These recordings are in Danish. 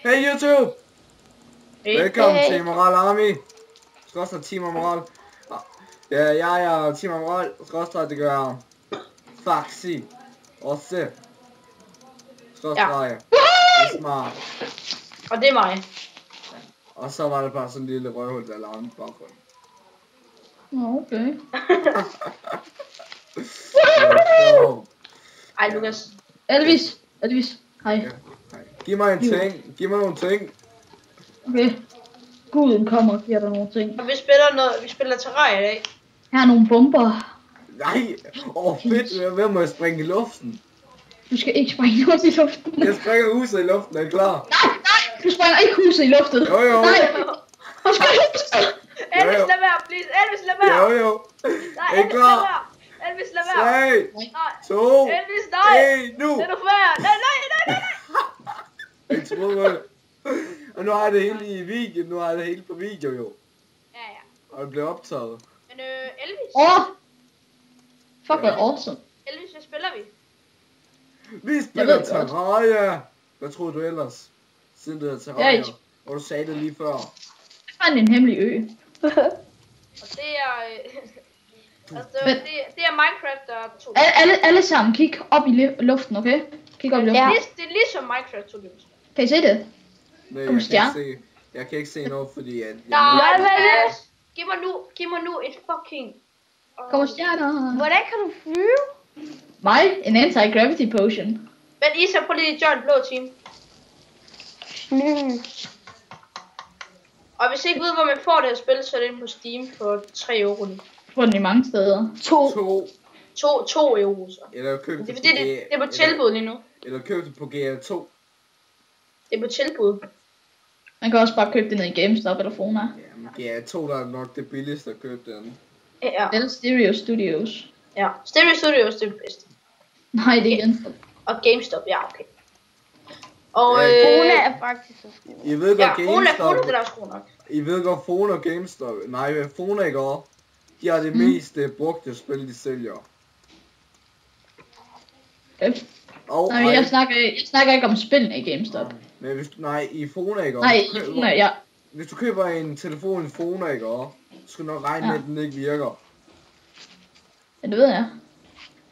Hey YouTube! Velkommen til Moral Army. Skråstrej Team Moral. Ja, jeg er Team Moral. Skråstrej, det gør Faxi. Også. Skråstrej. Smart. Og det er mig. Og så var det bare sådan en lille røvhul, der lavede en baggrund. Okay. Ej, Lukas. Elvis. Hej. Ja, hej. Giv mig en ting. Giv mig nogle ting. Okay. Guden kommer og giver dig nogle ting. Og vi spiller Terraria i dag. Her er nogle bomber. Nej. Fedt. Hvem må jeg springe i luften? Du skal ikke springe noget i luften. Jeg springer huset i luften, er I klar? Nej. Du springer ikke huset i luften. Jo. Nej. Du springer huset. Elvis, lad være, please. Elvis, lad være. Jo. Nej, Er I Elvis, lad klar? være. Elvis, lad være. 3, Nej. 2, Elvis, nej. 1, nu! Det er du færd. Nej. Jeg troede det. Og nu har jeg det hele i video. Nu har jeg det hele på video jo. Ja. Og det bliver optaget. Men Elvis. Fuck, hvor awesome. Elvis, hvad spiller vi? Vi spiller Terraria. Hvad troede du ellers? Siden det er Terraria. Og du sagde det lige før. Jeg fandt en hemmelig ø. Og det er... altså, det er Minecraft og 2. Alle sammen, kig op i luften, okay? Kig op i luften. Ja. Det er ligesom Minecraft 2. Kan I se det? Nej, jeg kan ikke se noget, fordi at... Nej, Lukas. Giv mig nu et fucking... Kommer stjerner. Hvordan kan du flyve? Mig? En anti-gravity potion. Men Isa, prøv lige at join blå team. Og hvis I ikke ved, hvor man får det her spil, så er det inde på Steam på 3 euro nu. Får den i mange steder. 2 euro så. Eller køb det, det er på tilbud lige nu. Eller køb det på GL2. Det er på tilbud. Man kan også bare købe det ned i GameStop eller Fona. Ja, men GL2 der er nok det billigste at købe den. Ja. Eller Stereo Studios. Ja, Stereo Studios det er det bedste. Nej, det er GameStop. Og GameStop, ja okay. Og Fona er faktisk så skidt. I ved godt GameStop. Det er også god nok. I ved godt Fona og GameStop. Nej, Fona ikke også. De har det mest brugte spil, de sælger. Og, nej, jeg snakker ikke om spillene i GameStop. Men hvis du, i Fona ikke også. Nej, i Fona, ja. Hvis du køber en telefon i Fona ikke også, så skal du nok regne med, at den ikke virker. Ja, det ved jeg.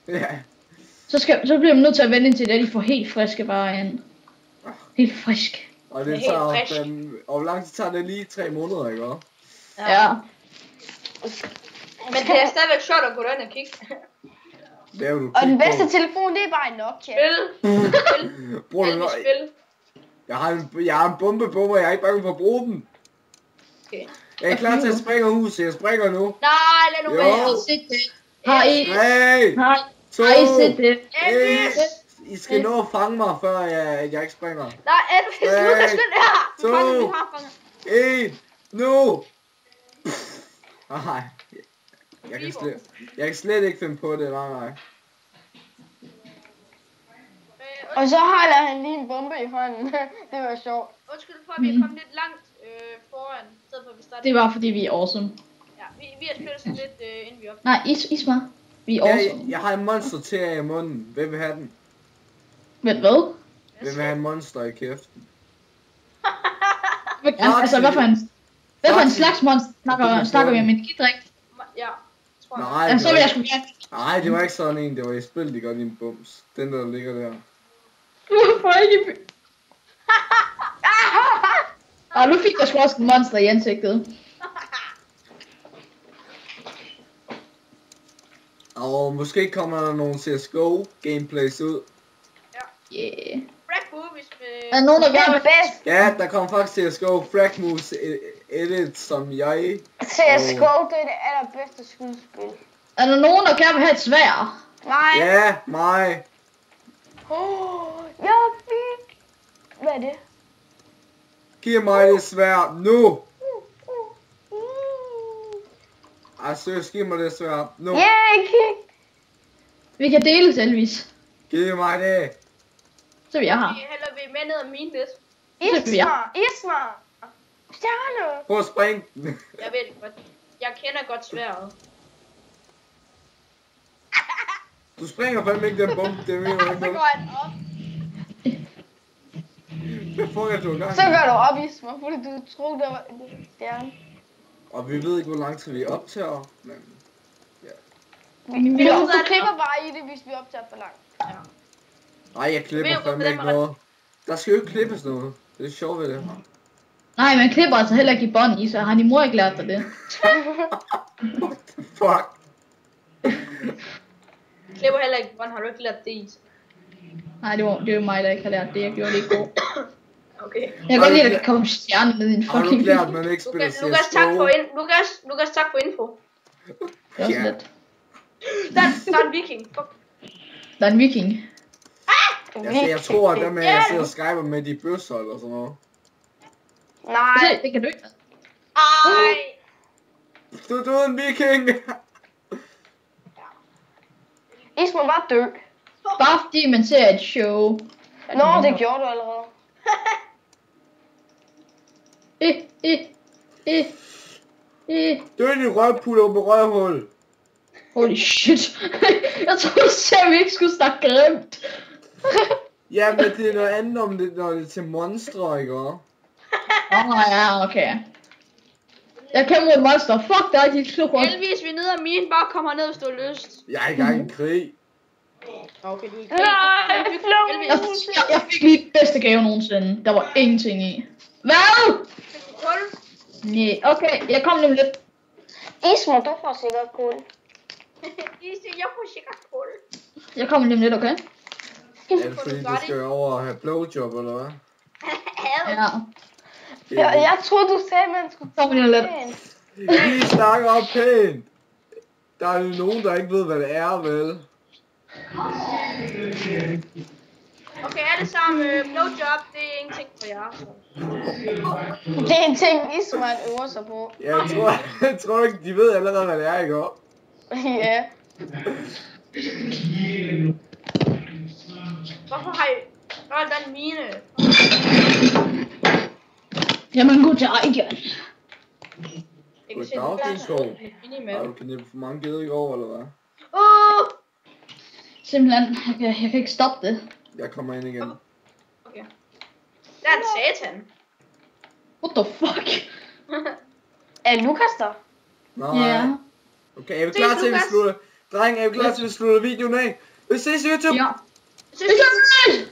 Ja. Så bliver man nødt til at vende til det, de får helt friske varer ind. Helt frisk. Og det tager og hvor lang tid tager det lige 3 måneder, ikke også? Ja. Men det er stadigvæk sjovt at gå derind og kigge. Det er jo og den bedste telefon, det er bare en Nokia. Spil. Bruger du spil. Jeg har en bombe på mig, jeg er ikke bange for at bruge den. Okay. Jeg er klar til at springe huset, jeg springer nu. Nej, lad nu være. Har I set det? Har I set det? Elvis! I skal nå at fange mig, før jeg ikke springer. Nej, Elvis, Lukas, vent her! 2, 1, nu! Nej. Jeg kan slet ikke finde på det, nej. Og så holder han lige en bombe i hånden. Det var sjovt. Undskyld for, at vi er kommet lidt langt foran, i stedet for at vi starter. Det var fordi vi er awesome. Ja, vi har spillet sådan lidt, inden vi optager. Nej, Ismar. Vi er awesome. Jeg har en monster til jer i munden. Hvem vil have den? Ved hvad? Hvem vil have en monster i kæften? Altså, hvad for en slags monster snakker vi om? En skidrik? Ja, tror jeg. Nej, ja, så vil jeg sgu gerne. Nej, det var ikke sådan en. Det var i spil, de gør din bums. Den der ligger der. Hvorfor ikke? Og nu fik jeg sgu også en monster i ansigtet. Og måske kommer der nogle CSGO gameplays ud. Ja. Yeah. Frag Movies med... Er der nogen, der gerne vil bedst? Ja, der kommer faktisk CSGO Frag Moves edit, som jeg... CSGO, det er det allerbedste skydespil. Er der nogen, der gerne vil have et sværd? Nej. Ja, mig. Jeg fik... Hvad er det? Giv mig det svært nu. Ej, seriøst, giv mig det svært nu. Yeah, Vi kan deles, Elvis. Giv mig det. Så vi er her. Vi hælder vi med ned af min liste. Ismar. Stjerne. Prøv at springe. Jeg ved det godt. Jeg kender godt sværet. Du springer fandme ikke den bombe, det mener jeg Så ikke. går han op. Hvad fuck er du i gang? Så gør du op, Isma, fordi du troede, der var en stjerne. Og vi ved ikke, hvor lang tid vi optager, men... Du klipper bare i det, hvis vi optager for langt. Ja. Nej, jeg klipper fandme ikke noget. Der skal jo ikke klippes noget. Det er sjovt ved det her. Nej, man klipper altså heller ikke i bånd i, så har din mor ikke lært dig det. What the fuck? Klipper heller ikke, hvordan har du ikke lært det i? Nej, det er jo mig, der ikke har lært det. Jeg gjorde det i går. Okay. Jeg kan godt lide, at der kan komme stjerne ned i en Har du fucking lært, at man ikke spiller CSGO? Lukas, tak for info. Det er også lidt. Der er en viking. Fuck. Der er en viking. Jeg tror, at dem jeg sidder og skyper med de bøsser eller sådan noget. Nej. Det kan du ikke. Ej. Du er død en viking! Isma var dø. Bare fordi man ser et show. Nå, det gjorde du allerede. Død i røvputter med røvhul! Holy shit. Jeg troede selv, vi ikke skulle snakke grimt. Ja, men det er noget andet om det, når det er til monstre, ikke også? Ja, okay. Jeg kæmper mod et monster. Fuck dig, de slår rundt. Heldigvis, vi er nede af mine. Bare kom herned, hvis du har lyst. Jeg er i gang i krig. Okay, du er i Nej, Heldigvis. Jeg fik lige den bedste gave nogensinde. Der var ingenting i. Hvad? Kul. Nej, okay. Jeg kom nemlig lidt. Isma, du får sikkert kul. Jeg får sikkert kul. Jeg kom nemlig lidt, okay? Er det fordi, du skal over og have blowjob, eller hvad? Ja. Jeg troede, du sagde, at man skulle Kom lige lidt. Vi snakker op pænt. Der er jo nogen, der ikke ved, hvad det er, vel? Okay, alle sammen. Blowjob, det er ingenting for jer. Så. Det er en ting, Isma øver sig på. Ja, jeg tror ikke, de ved allerede, hvad det er, ikke også? Ja. Hvorfor har I... Nå, der er en mine. Jamen, god til igen. Jeg kan se, Goddag, der din skov. en mini med. Har du knippet for mange geder i går, eller hvad? Simpelthen, jeg kan ikke stoppe det. Jeg kommer ind igen. Okay. Der er en satan. What the fuck? Er Lukas der? Nej. Ja. Okay, er vi klar til, at vi slutter? Dreng, er vi klar til, at vi slutter videoen af? Vi ses i YouTube! Ja. Jeg synes,